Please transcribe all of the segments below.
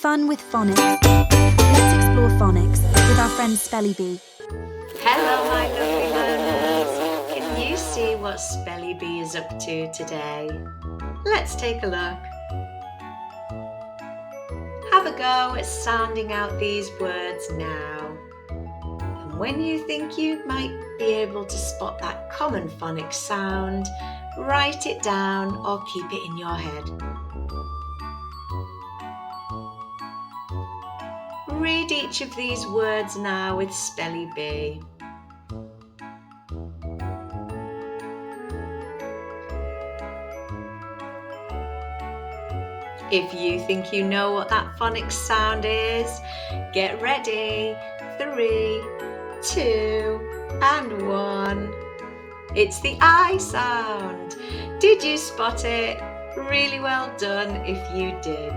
Fun with phonics. Let's explore phonics with our friend Spelly-Bee. Hello my lovely learners! Can you see what Spelly-Bee is up to today? Let's take a look. Have a go at sounding out these words now. And when you think you might be able to spot that common phonics sound, write it down or keep it in your head. Read each of these words now with Spelly-Bee. If you think you know what that phonics sound is, get ready. 3, 2, and 1. It's the I sound. Did you spot it? Really well done if you did.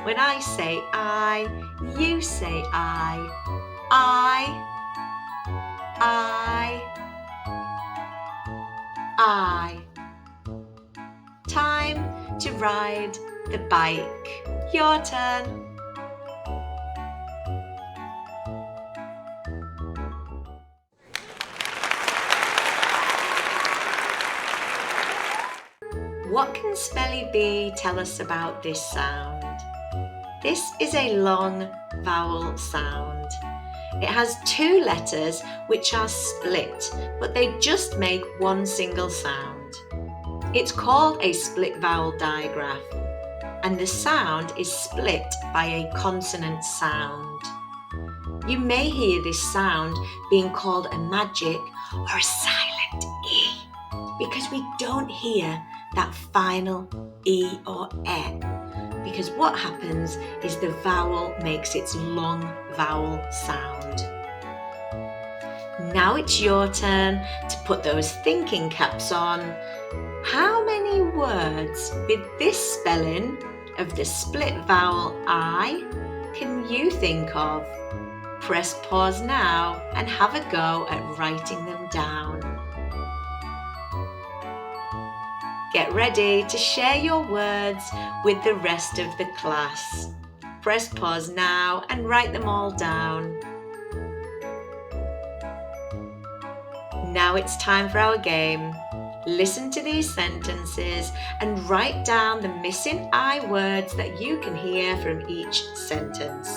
When I say I, you say I. I. Time to ride the bike. Your turn. What can Spelly-Bee tell us about this sound? This is a long vowel sound. It has 2 letters which are split, but they just make one single sound. It's called a split vowel digraph, and the sound is split by a consonant sound. You may hear this sound being called a magic or a silent E, because we don't hear that final E or E, because what happens is the vowel makes its long vowel sound. Now it's your turn to put those thinking caps on. How many words with this spelling of the split vowel I can you think of? Press pause now and have a go at writing them down. Get ready to share your words with the rest of the class. Press pause now and write them all down. Now it's time for our game. Listen to these sentences and write down the missing I words that you can hear from each sentence.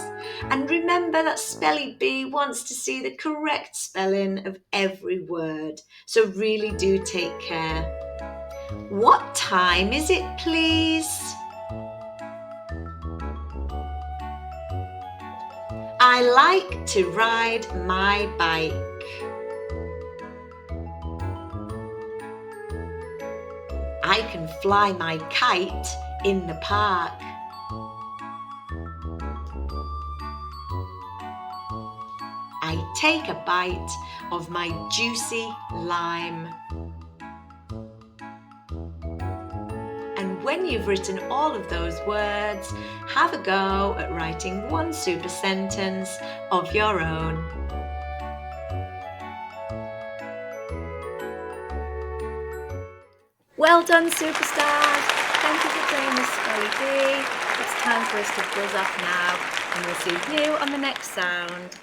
And remember that Spelly-Bee wants to see the correct spelling of every word, so really do take care. What time is it, please? I like to ride my bike. I can fly my kite in the park. I take a bite of my juicy lime. And when you've written all of those words, have a go at writing one super sentence of your own. Well done, superstars! Thank you for playing with Spelly-Bee. It's time for us to buzz off now, and we'll see you on the next sound.